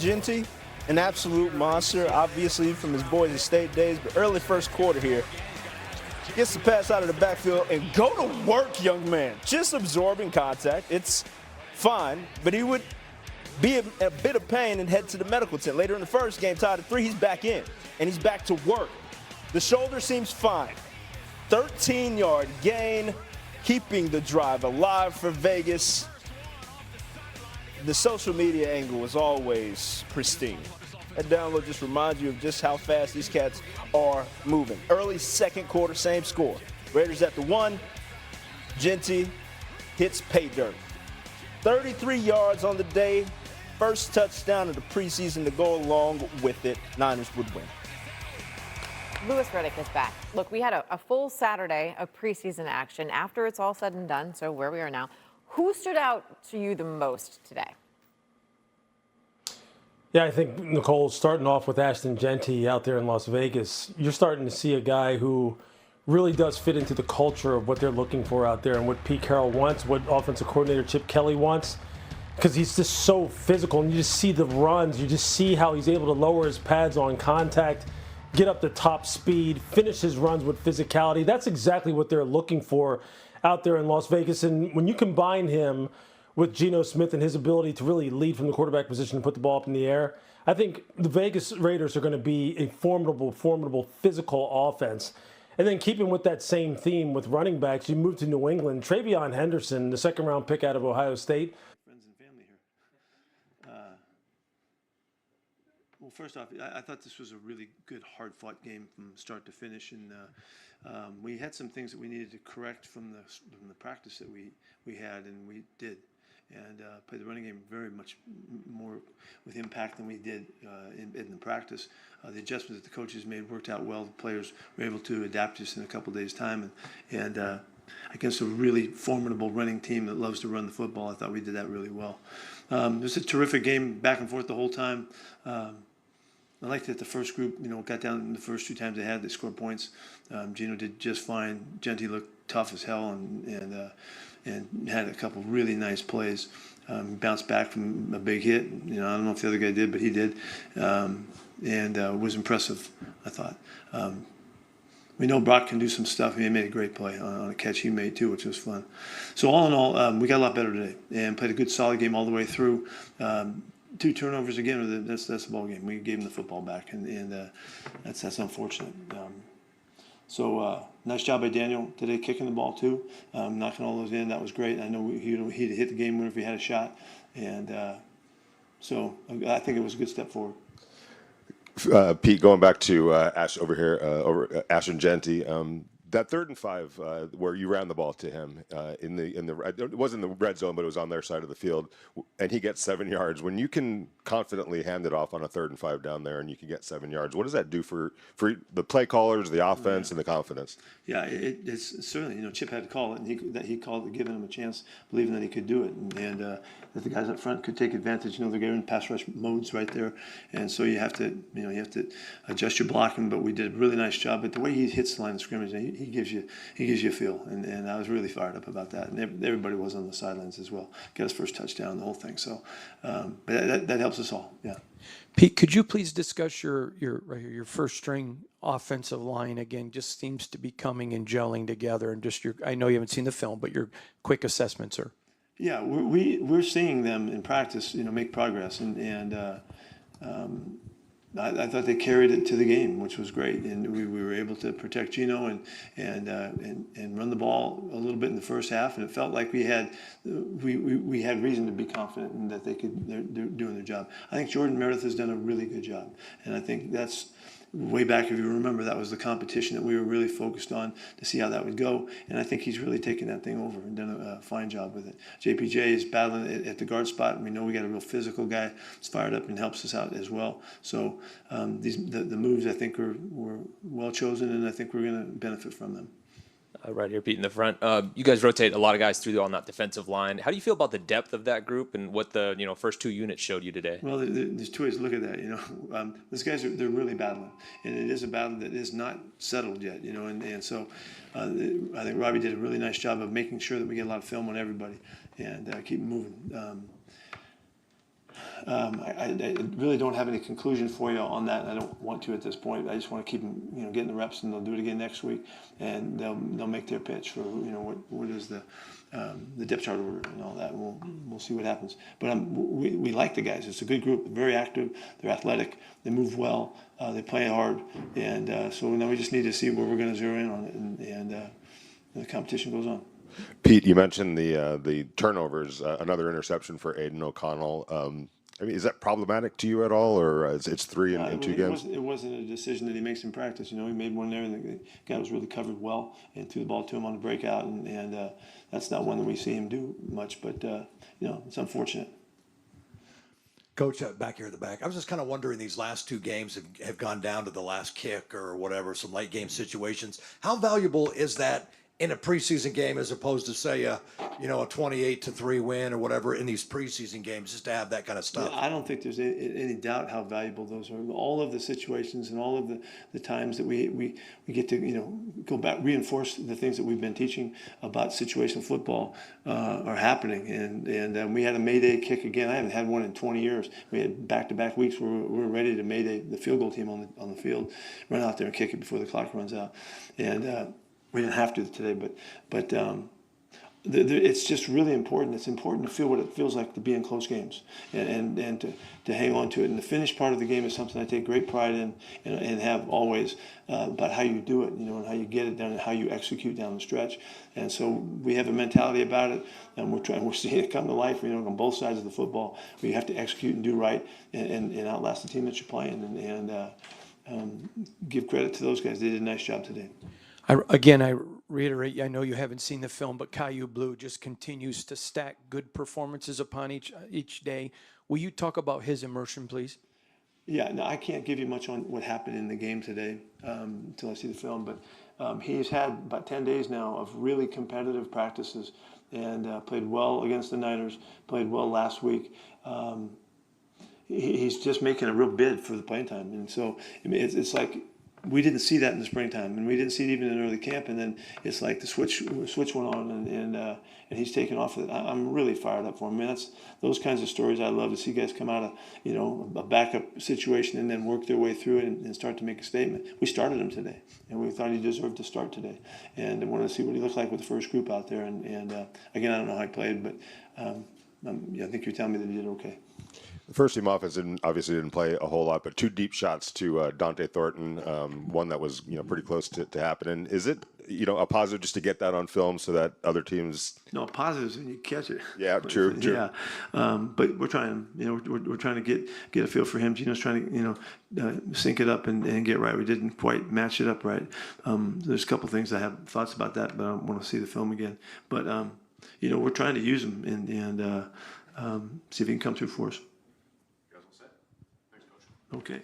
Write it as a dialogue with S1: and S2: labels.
S1: Jeanty, an absolute monster, obviously from his Boise State days, but early first quarter here. Gets the pass out of the backfield and go to work, young man. Just absorbing contact. It's fine, but he would be a bit of pain and head to the medical tent. Later in the first game, tied at 3, he's back in, and he's back to work. The shoulder seems fine. 13-yard gain, keeping the drive alive for Vegas. The social media angle is always pristine. That download just reminds you of just how fast these cats are moving. Early second quarter, same score. Raiders at the 1. Jeanty hits pay dirt. 33 yards on the day. First touchdown of the preseason to go along with it. Niners would win.
S2: Louis Riddick is back. Look, we had a full Saturday of preseason action. After it's all said and done, so where we are now, who stood out to you the most today?
S3: Yeah, I think, Nicole, starting off with Ashton Jeanty out there in Las Vegas, you're starting to see a guy who really does fit into the culture of what they're looking for out there and what Pete Carroll wants, what offensive coordinator Chip Kelly wants, because he's just so physical. And you just see the runs. You just see how he's able to lower his pads on contact, get up to top speed, finish his runs with physicality. That's exactly what they're looking for out there in Las Vegas. And when you combine him with Geno Smith and his ability to really lead from the quarterback position and put the ball up in the air, I think the Vegas Raiders are going to be a formidable physical offense. And then keeping with that same theme with running backs, you move to New England. Travion Henderson, the second-round pick out of Ohio State.
S4: Friends and family here. Well, first off, I thought this was a really good, hard-fought game from start to finish, and we had some things that we needed to correct from the practice that we had, and we did. And played the running game very much more with impact than we did in the practice. The adjustments that the coaches made worked out well. The players were able to adapt just in a couple of days' time. And against a really formidable running team that loves to run the football, I thought we did that really well. It was a terrific game, back and forth the whole time. I liked that the first group, got down in the first 2 times they scored points. Geno did just fine. Jeanty looked tough as hell and had a couple really nice plays. Bounced back from a big hit. I don't know if the other guy did, but he did. And was impressive, I thought. We know Brock can do some stuff. He made a great play on a catch he made too, which was fun. So all in all, we got a lot better today and played a good solid game all the way through. 2 turnovers again, that's the ball game. We gave him the football back, and that's unfortunate. So nice job by Daniel today, kicking the ball too, knocking all those in. That was great. I know he'd hit the game winner if he had a shot, and so I think it was a good step forward.
S5: Pete, going back to Ashton Jeanty, that 3rd and 5 where you ran the ball to him it wasn't in the red zone, but it was on their side of the field, and he gets 7 yards. When you can confidently hand it off on a 3rd and 5 down there, and you can get 7 yards, what does that do for the play callers, the offense, and the confidence?
S4: Yeah, it's certainly, Chip had to call it, and he called it, giving him a chance, believing that he could do it, and that the guys up front could take advantage. They're in pass rush modes right there, and so you have to adjust your blocking. But we did a really nice job. But the way he hits the line of scrimmage, he gives you a feel, and I was really fired up about that. And everybody was on the sidelines as well. Got his first touchdown, the whole thing. So, but that helps us all. Yeah.
S6: Pete, could you please discuss your first string offensive line again? Just seems to be coming and gelling together, and just I know you haven't seen the film, but your quick assessment, sir.
S4: Yeah, we're seeing them in practice, make progress, and I thought they carried it to the game, which was great, and we were able to protect Geno and run the ball a little bit in the first half, and it felt like we had reason to be confident in that they're doing their job. I think Jordan Meredith has done a really good job, and I think that's way back, if you remember, that was the competition that we were really focused on to see how that would go, and I think he's really taken that thing over and done a fine job with it. JPJ is battling at the guard spot, and we know we got a real physical guy that's fired up and helps us out as well. So the moves, I think, were well chosen, and I think we're going to benefit from them.
S7: Right here, Pete, in the front. You guys rotate a lot of guys through on that defensive line. How do you feel about the depth of that group and what the first 2 units showed you today?
S4: Well, there's 2 ways to look at that. These guys they're really battling, and it is a battle that is not settled yet. And so I think Robbie did a really nice job of making sure that we get a lot of film on everybody and keep moving. I really don't have any conclusion for you on that. I don't want to at this point. I just want to keep them, getting the reps, and they'll do it again next week, and they'll make their pitch for what is the depth chart order and all that. We'll see what happens. But we like the guys. It's a good group. They're very active. They're athletic. They move well. They play hard, and so now we just need to see where we're going to zero in on it, and the competition goes on.
S5: Pete, you mentioned the turnovers, another interception for Aiden O'Connell. I mean, is that problematic to you at all, or it's three in 2 games?
S4: It wasn't a decision that he makes in practice. He made one there, and the guy was really covered well and threw the ball to him on the breakout, and that's not one that we see him do much, but it's unfortunate.
S8: Coach, back here at the back, I was just kind of wondering, these last 2 games have gone down to the last kick or whatever, some late game situations. How valuable is that in a preseason game as opposed to, say, a 28-3 win or whatever in these preseason games, just to have that kind of stuff?
S4: Yeah, I don't think there's any doubt how valuable those are. All of the situations and all of the times that we get to go back, reinforce the things that we've been teaching about situational football are happening. And we had a Mayday kick again. I haven't had one in 20 years. We had back-to-back weeks where we were ready to Mayday the field goal team on the field, run out there and kick it before the clock runs out. And we didn't have to today, but it's just really important. It's important to feel what it feels like to be in close games and to hang on to it. And the finished part of the game is something I take great pride in and have always about how you do it, and how you get it done and how you execute down the stretch. And so we have a mentality about it, and we're seeing it come to life, on both sides of the football. We have to execute and do right and outlast the team that you're playing and give credit to those guys. They did a nice job today.
S6: I reiterate, I know you haven't seen the film, but Caillou Blue just continues to stack good performances upon each day. Will you talk about his immersion, please?
S4: Yeah, no, I can't give you much on what happened in the game today until I see the film, but he's had about 10 days now of really competitive practices and played well against the Niners, played well last week. He's just making a real bid for the playing time. And so it's like, we didn't see that in the springtime, and we didn't see it even in early camp. And then it's like the switch went on, and he's taken off with it. I'm really fired up for him. That's those kinds of stories I love to see guys come out of a backup situation and then work their way through it and start to make a statement. We started him today, and we thought he deserved to start today, and I wanted to see what he looked like with the first group out there. And again, I don't know how he played, but I think you're telling me that he did okay.
S5: The first team offense obviously didn't play a whole lot, but 2 deep shots to Dante Thornton, one that was pretty close to happening. Is it a positive just to get that on film so that other teams?
S4: No, positive is when you catch it.
S5: Yeah, true.
S4: Yeah, but we're trying. We're trying to get a feel for him. Gino's trying to sync it up and get right. We didn't quite match it up right. There's a couple things I have thoughts about that, but I want to see the film again. But we're trying to use him and see if he can come through for us. Okay.